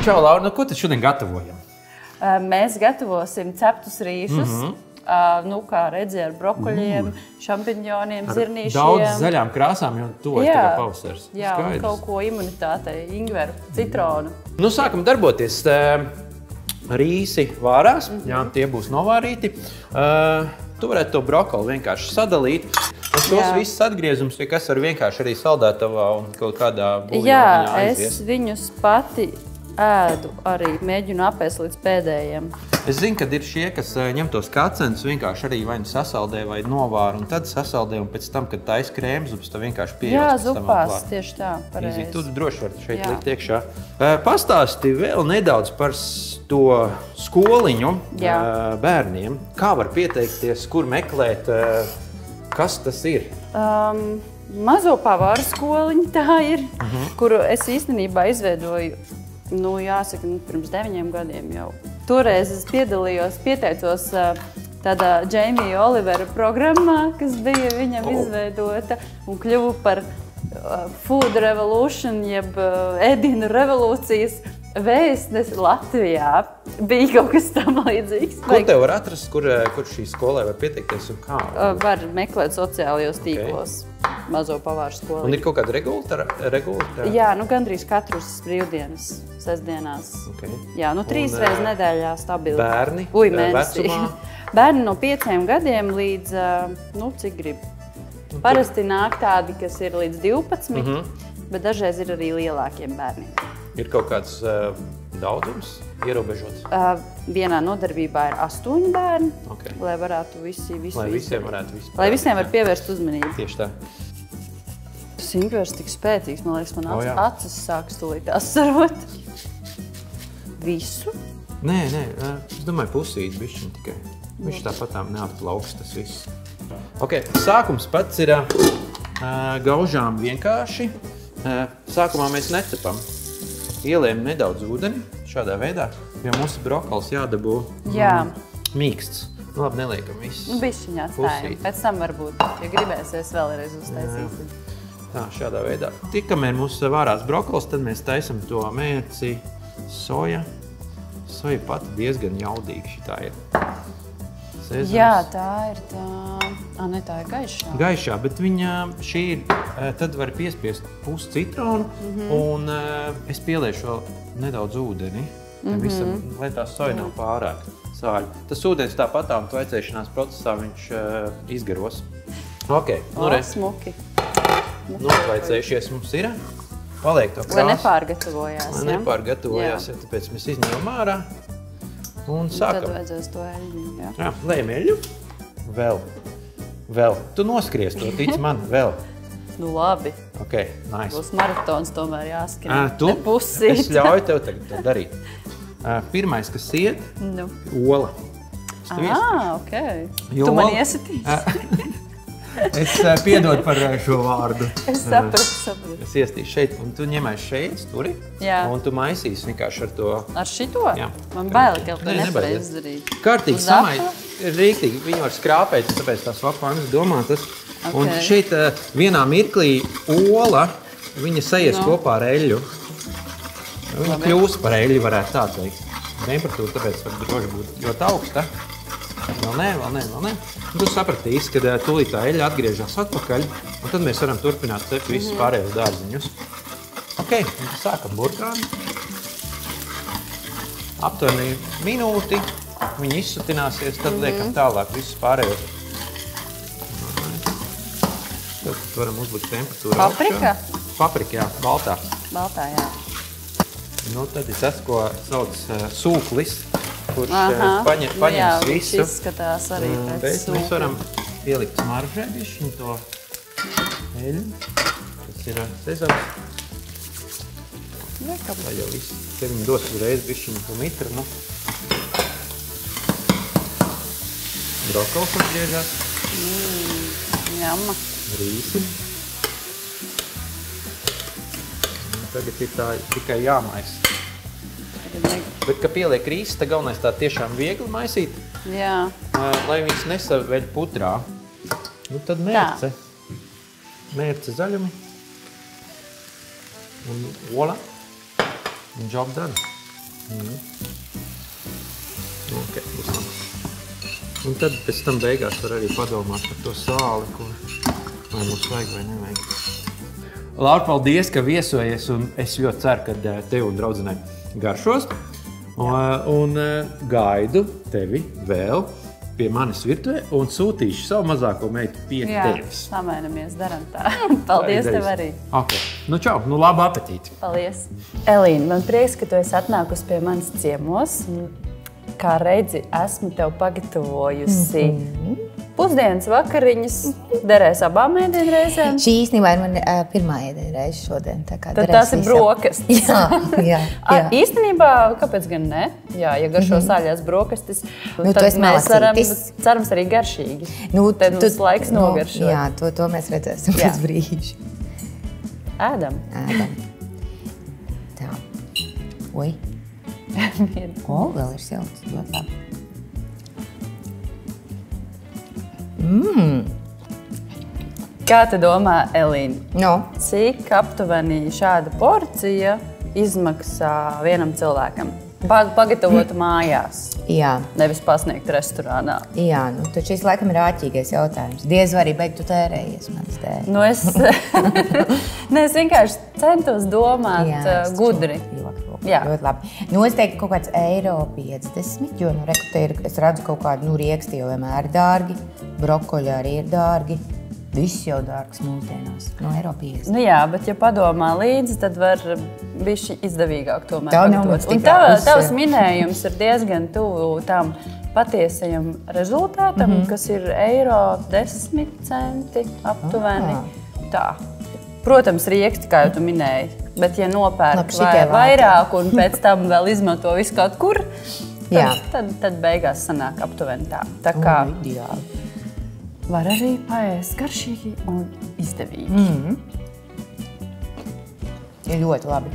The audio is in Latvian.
Čau, Laura, nu, ko tad šodien gatavojam? Mēs gatavosim ceptus rīšus. Nu, kā redzi, ar brokoļiem, šampiņoniem, zirnīšiem. Daudz zaļām krāsām, jo tuvojas tagad pavasars. Jā, un kaut ko imunitātei, ingveru, citronu. Nu, sākam darboties. Rīsi vārās, jā, tie būs novārīti. Tu varētu to brokoli vienkārši sadalīt. Un tos visus atgriezums, kas var vienkārši arī saldētavā un kaut kādā buļļoniņā aizies. Jā, es viņus pati ēdu arī, mēģinu apēst līdz pēdējiem. Es zinu, ka ir šie, kas ņem tos kacenus, vienkārši arī vai nu sasaldē vai novāra, un tad sasaldē, un pēc tam, kad taisa krēmzupas, tad vienkārši pieejams. Jā, zupās, tieši tā, pareizi. Tu droši vari šeit likt iekšā. Pastāsti vēl nedaudz par to skoliņu bērniem. Kā var pieteikties, kur meklēt, kas tas ir? Mazo pavāru skoliņa tā ir, kuru es īstenībā izveidoju, jāsaka, pirms 9 gadiem jau. Toreiz es pieteicos tādā Jamie Olivera programmā, kas bija viņam izveidota, un kļuvu par Food Revolution, jeb ēdienu revolūcijas vēstnesi Latvijā. Bija kaut kas tam līdzīgs. Ko tev var atrast, kur šī skolai var pieteikties un kā? Var meklēt sociālajos tīklos. Mazo pavāru skoliņu. Un ir kaut kāda regulāra? Jā, gandrīz katras brīvdienas, sestdienās. Jā, 3 reizes nedēļā stabili. Bērni? Mēnesī. Bērni no 5 gadiem līdz, cik grib. Parasti nāk tādi, kas ir līdz 12, bet dažreiz ir arī lielākiem bērniem. Ir kaut kāds daudzums ierobežots? Vienā nodarbībā ir 8 bērni, lai varētu visi Lai visiem varētu vispār. Lai visiem var pievērst uzmanību. Tieši tā. Tas ingvers tik spēcīgs, man liekas, man acis sāks tūlīt asarot. Visu? Nē, es domāju pusīti bišķiņ tikai. Viņš tāpatām neatplauks tas viss. Sākums pats ir gaužām vienkārši. Sākumā mēs necepam. Ielējam nedaudz ūdeni šādā veidā, jo mūsu brokolis jādabū mīksts. Labi, neliekam visu. Bišķiņā stājam. Pēc tam varbūt, ja gribēsies vēlreiz uztaisīsim. Tā, šādā veidā. Tikamēr mūsu vārās brokolis, tad mēs taisam to mērci, soja. Soja pati diezgan jaudīga šitā ir. Sezams. Jā, tā ir tā. Tā ir gaišā. Gaišā, bet viņa šī ir, tad var piespiest pusi citronu, un es pieliešu vēl nedaudz ūdeni, visam, lai tā soja nav pārāk sāļa. Tas ūdens tāpatām tvaicēšanās procesā viņš izgaros. Smuki. Notvaicējušies mums ir. Paliek to krāsu. Lai nepārgatavojās. Lai nepārgatavojās, tāpēc mēs izņemam ārā. Un sākam. Tad vajadzēs to eļļu, jā. Lejam eļļu. Vēl. Tu noskries to, tic man, vēl. Labi. Nice. Būs maratons tomēr jāskrien. Ne pusīt. Es ļauju tev tagad to darīt. Pirmais, kas iet, ola. Tu man iesitīsi. Es piedodu par šo vārdu. Es sapratu. Es iestīšu šeit, un tu ņemēs šeit, sturi, un tu maisīsi vienkārši ar to. Ar šito? Jā. Man bail, ka to nepareiz darīt. Kārtīgi samai, rīktīgi, viņi var skrāpēt, tāpēc tās lapānas domātas. Un šeit vienā mirklī ola, viņa sajies kopā ar eļļu. Viņa kļūs par eļļu, varētu tā teikt. Temperatūra tāpēc var droši būt ļoti augsta. Vēl nē. Tu sapratīsi, ka tūlīt tā eļļa atgriežas atpakaļ, un tad mēs varam turpināt cept visus pārējos dārziņus. Sākam burkāni. Aptuveni minūti, viņi izsutināsies, tad liekam tālāk visus pārējos. Tad varam uzlikt temperatūru augšā. Paprika? Paprika, jā, baltā. Baltā, jā. Tad ir tas, ko sauc sūklis. Kurš paņems visu. Viņš izskatās arī pēc sūkļa. Mēs varam pielikt smaržē višķiņu to eļļu. Tas ir sezams. Tā jau viss. Te viņi dos uzreiz višķiņu to mitru. Brokolis atgriežās. Jamma. Rīsi. Tagad ir tā tikai jāmaisa. Bet, kad pieliek rīsi, tad galvenais tā tiešām viegli maisīt. Jā. Lai viņas nesaveļ putrā. Tad mērce. Mērce zaļumi. Un ola. Un job done. Okay, būs labi. Un tad pēc tam beigās var arī padomāt par to sāli, vai mums vajag vai nevajag. Laura, paldies, ka viesojies, un es ļoti ceru, ka tev un draudzenei garšos. Un gaidu tevi vēl pie manis virtuvē un sūtīšu savu mazāko meitu pie tevis. Jā, samainamies, daram tā. Paldies tev arī. Okay. Nu čau, nu labu apetīti. Paldies. Elīna, man prieks, ka tu esi atnākusi pie manis ciemos. Kā redzi, esmu tev pagatavojusi pusdienas vakariņas, derēs abām ēdienreizēm. Šī īstenībā ir man pirmā ēdienreize šodien. Tad tās ir brokastis. Jā. Īstenībā, kāpēc gan ne? Jā, ja garšo sāļās brokastis, tad mēs varam, cerams, arī garšīgi. Tad mums laiks nogaršot. Jā, to mēs redzēsim pēc brīža. Ēdam. Tā. Oi. Vēl ir silts. Ļoti labi. Kā tu domā, Elīna? No. Cik aptuveni šāda porcija izmaksā vienam cilvēkam? Pagatavot mājās. Jā. Nevis pasniegt restorānā. Jā, taču šis laikam ir āķīgais jautājums. Diez vai arī beigtu tērējies manas tēri. Es vienkārši centos domāt gudri. Ļoti labi. Es teiktu kaut kāds €1,50, jo, es redzu kaut kādu, rieksti jau vienmēr ir dārgi, brokoļi arī ir dārgi. Viss jau dārgs mūsdienās. €1,50. Jā, bet ja padomā līdzi, tad var bišķi izdevīgāk tomēr pagatavot. Un tavs minējums ir diezgan tuvu tam patiesajam rezultātam, kas ir €0,10 aptuveni. Tā. Protams, rieksti, kā jau tu minēji, bet ja nopērk vairāk un pēc tam vēl izmanto visu kaut kur, tad beigās sanāk aptuveni tā. Tā kā var arī paēst garšīgi un izdevīgi. Ir ļoti labi.